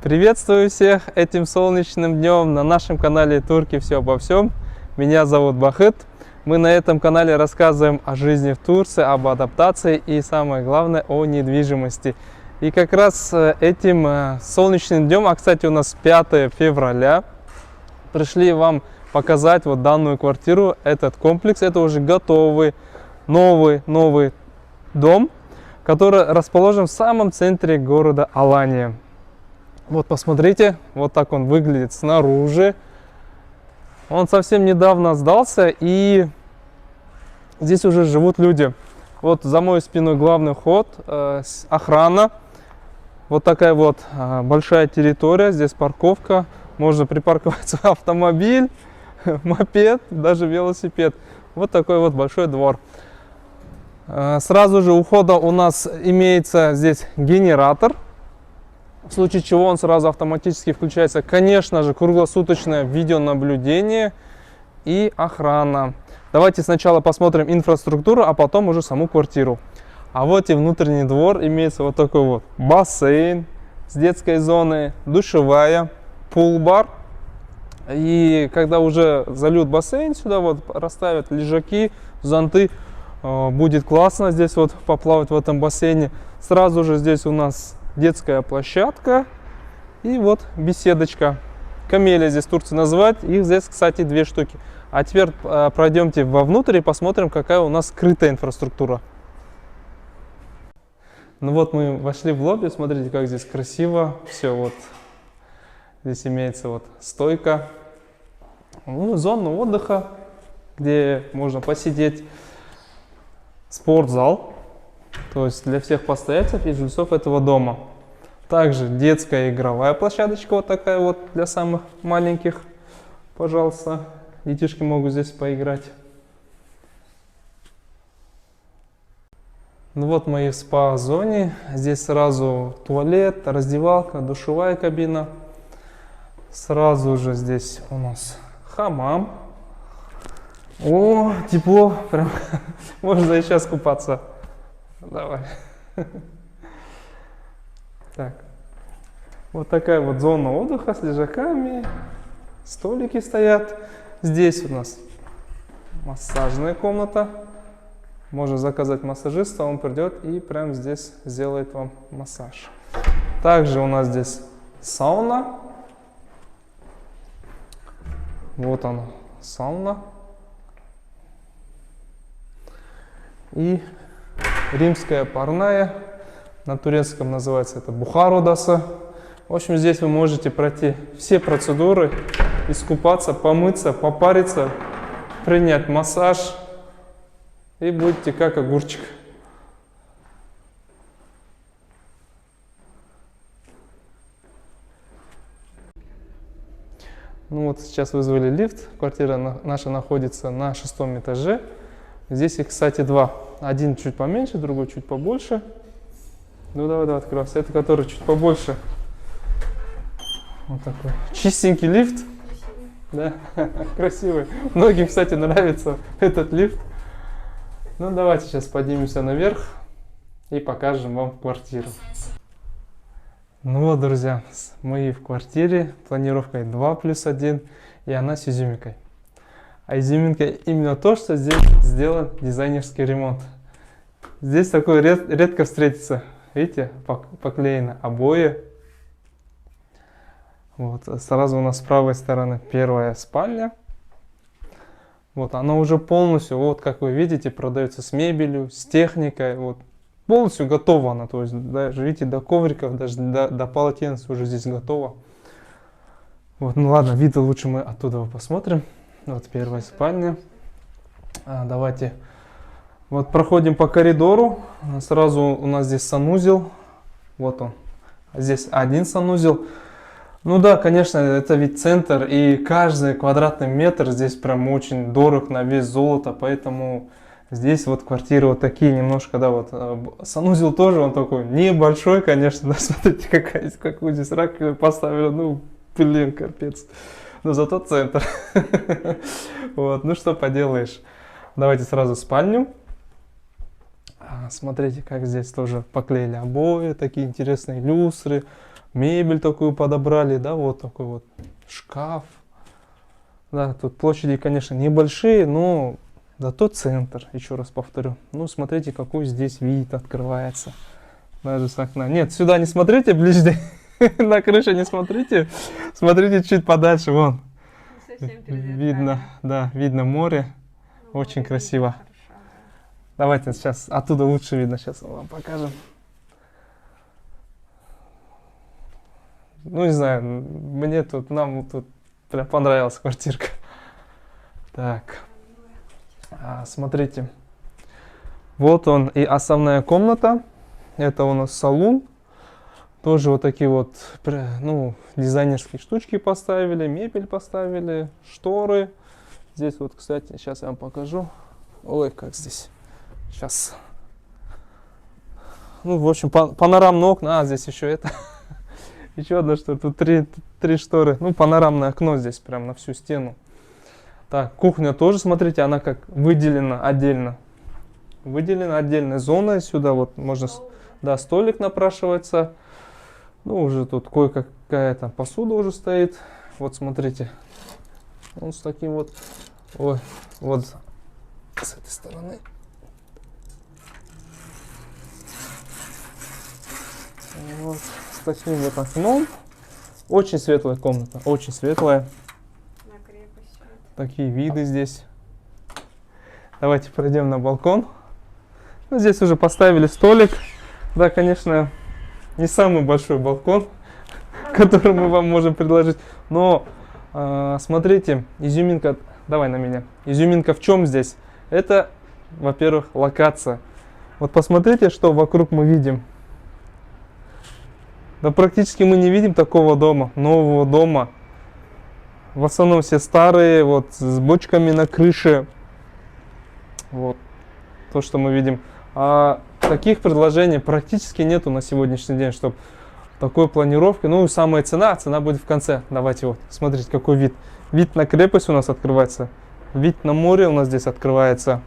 Приветствую всех этим солнечным днем на нашем канале Турки все обо всем. Меня зовут Бахыт. Мы на этом канале рассказываем о жизни в Турции, об адаптации и, самое главное, о недвижимости. И как раз этим солнечным днем, а кстати у нас 5 февраля, пришли вам показать вот данную квартиру, этот комплекс. Это уже готовый новый дом, который расположен в самом центре города Алания. Вот посмотрите, вот так он выглядит снаружи. Он совсем недавно сдался, и здесь уже живут люди. Вот за моей спиной главный вход, охрана. Вот такая вот большая территория, здесь парковка. Можно припарковать свой автомобиль, мопед, даже велосипед. Вот такой вот большой двор. Сразу же у входа у нас имеется здесь генератор. В случае чего он сразу автоматически включается. Конечно же, круглосуточное видеонаблюдение и охрана. Давайте сначала посмотрим инфраструктуру, а потом уже саму квартиру. А вот и внутренний двор. Имеется вот такой вот бассейн с детской зоной, душевая, пул-бар. И когда уже зальют бассейн, сюда вот расставят лежаки, зонты. Будет классно здесь вот поплавать в этом бассейне. Сразу же здесь у нас детская площадка и вот беседочка. Камелия здесь в Турции называют. Их здесь, кстати, 2 штуки. А теперь пройдемте вовнутрь и посмотрим, какая у нас скрытая инфраструктура. Ну вот мы вошли в лобби. Смотрите, как здесь красиво. Все вот. Здесь имеется вот стойка. Ну, зона отдыха, где можно посидеть. Спортзал. То есть для всех постояльцев и жильцов этого дома. Также детская игровая площадочка вот такая вот для самых маленьких. Пожалуйста, детишки могут здесь поиграть. Ну вот мы в спа-зоне. Здесь сразу туалет, раздевалка, душевая кабина. Сразу же здесь у нас хамам. О, тепло, прям можно и сейчас купаться. Давай. Так. Вот такая вот зона отдыха с лежаками. Столики стоят. Здесь у нас массажная комната. Можно заказать массажиста, он придет и прямо здесь сделает вам массаж. Также у нас здесь сауна. Вот она, сауна. И римская парная, на турецком называется это Бухар Odası. В общем, здесь вы можете пройти все процедуры, искупаться, помыться, попариться, принять массаж и будете как огурчик. Ну вот сейчас вызвали лифт, квартира наша находится на 6-м этаже. Здесь их, кстати, 2. Один чуть поменьше, другой чуть побольше. Ну давай открывайся. Это который чуть побольше. Вот такой чистенький лифт. Да, красивый. Многим, кстати, нравится этот лифт. Ну давайте сейчас поднимемся наверх и покажем вам квартиру. Ну вот, друзья, мы в квартире. Планировкой 2+1. И она с изюминкой. А изюминка именно то, что здесь сделан дизайнерский ремонт. Здесь такое редко встретится. Видите, поклеены обои. Вот, сразу у нас с правой стороны первая спальня. Вот, она уже полностью, вот как вы видите, продается с мебелью, с техникой. Вот, полностью готова она. То есть, даже, видите, до ковриков, даже до полотенца уже здесь готово. Вот, ну ладно, виды лучше мы оттуда посмотрим. Вот первая спальня. Давайте вот проходим по коридору. Сразу у нас здесь санузел. Вот он. Здесь один санузел. Ну да, конечно, это ведь центр. И каждый квадратный метр здесь прям очень дорог на вес золота. Поэтому здесь вот квартиры вот такие немножко, да, вот. Санузел тоже он такой небольшой, конечно. Да, смотрите, какую здесь раковину поставили. Ну, блин, капец. Но зато центр. Вот, ну что поделаешь. Давайте сразу спальню. Смотрите, как здесь тоже поклеили обои, такие интересные люстры. Мебель такую подобрали, да, вот такой вот шкаф. Да, тут площади, конечно, небольшие, но зато центр, еще раз повторю. Ну, смотрите, какой здесь вид открывается. Даже с окна. Нет, сюда не смотрите ближе, на крышу не смотрите. Смотрите чуть подальше, вон. Видно, да, видно море. Очень красиво. Давайте сейчас оттуда лучше видно, сейчас вам покажем. Ну, не знаю, нам тут прям понравилась квартирка. Так, смотрите. Вот он и основная комната. Это у нас салон. Тоже вот такие вот, ну, дизайнерские штучки поставили, мебель поставили, шторы. Здесь вот, кстати, сейчас я вам покажу. Ой, как здесь. Сейчас. Ну, в общем, панорамные окна. А, здесь еще это. Еще одна штора. Тут три шторы. Ну, панорамное окно здесь прям на всю стену. Так, кухня тоже, смотрите, она как выделена отдельно. Выделена отдельной зоной. Сюда вот можно, да, столик напрашивается. Ну, уже тут кое-какая там посуда уже стоит. Вот, смотрите. Он с таким вот... Ой, вот с этой стороны. Вот, с таким вот окном. Очень светлая комната, очень светлая. Такие виды здесь. Давайте пройдем на балкон. Ну, здесь уже поставили столик. Да, конечно, не самый большой балкон, который мы вам можем предложить. Но, смотрите, изюминка... Давай на меня. Изюминка в чем здесь? Это, во-первых, локация. Вот посмотрите, что вокруг мы видим. Да практически мы не видим такого дома, нового дома. В основном все старые, вот с бочками на крыше. Вот то, что мы видим. А таких предложений практически нету на сегодняшний день, чтобы такой планировкой. Ну и самая цена будет в конце. Давайте вот, смотрите, какой вид. Вид на крепость у нас открывается. Вид на море у нас здесь открывается.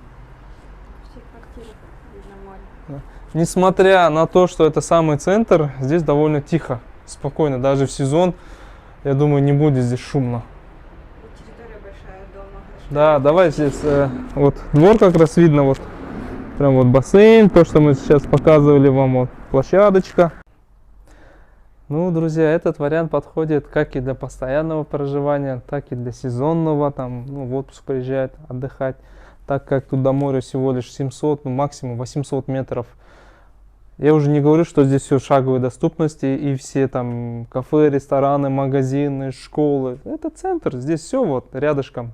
Несмотря на то, что это самый центр, здесь довольно тихо, спокойно. Даже в сезон, я думаю, не будет здесь шумно. Территория большая, дома. Да, давай здесь, вот двор как раз видно, вот прям вот бассейн, то, что мы сейчас показывали вам, вот площадочка. Ну, друзья, этот вариант подходит как и для постоянного проживания, так и для сезонного, там, ну, в отпуск приезжает отдыхать, так как тут до моря всего лишь 700, ну, максимум 800 метров. Я уже не говорю, что здесь все шаговой доступности и все там кафе, рестораны, магазины, школы. Это центр, здесь все вот рядышком.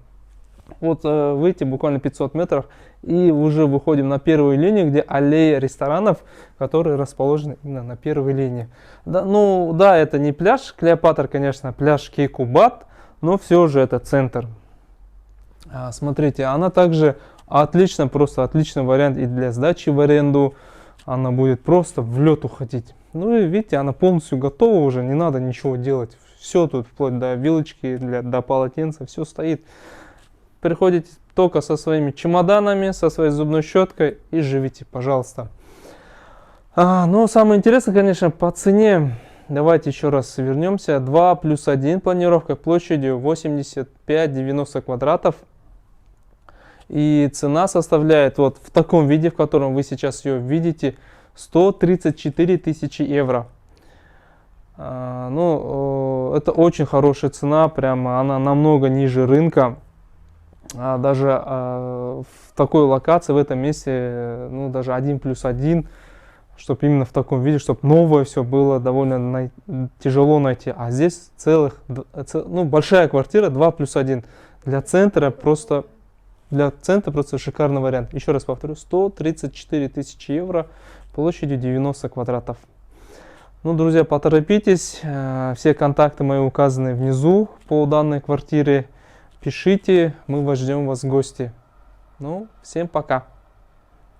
Вот выйти буквально 500 метров и уже выходим на первую линию, где аллея ресторанов, которые расположены именно на первой линии. Да, ну да, это не пляж Клеопатра, конечно, пляж Кейкубат, но все же это центр. Смотрите, она также отлично, просто отличный вариант и для сдачи в аренду. Она будет просто в лед уходить. Ну и видите, она полностью готова уже, не надо ничего делать. Все тут, вплоть до вилочки, до полотенца, все стоит. Приходите только со своими чемоданами, со своей зубной щеткой и живите, пожалуйста. Но самое интересное, конечно, по цене. Давайте еще раз вернемся. 2+1 планировка площадью 85-90 квадратов. И цена составляет вот в таком виде, в котором вы сейчас ее видите, 134 тысячи евро. Ну, это очень хорошая цена, прямо она намного ниже рынка. Даже в такой локации, в этом месте, ну, даже 1+1, чтобы именно в таком виде, чтобы новое все было довольно тяжело найти. А здесь ну, большая квартира 2+1. Для центра просто шикарный вариант. Еще раз повторю, 134 тысячи евро площадью 90 квадратов. Ну, друзья, поторопитесь. Все контакты мои указаны внизу по данной квартире. Пишите, мы вас ждем вас в гости. Ну, всем пока.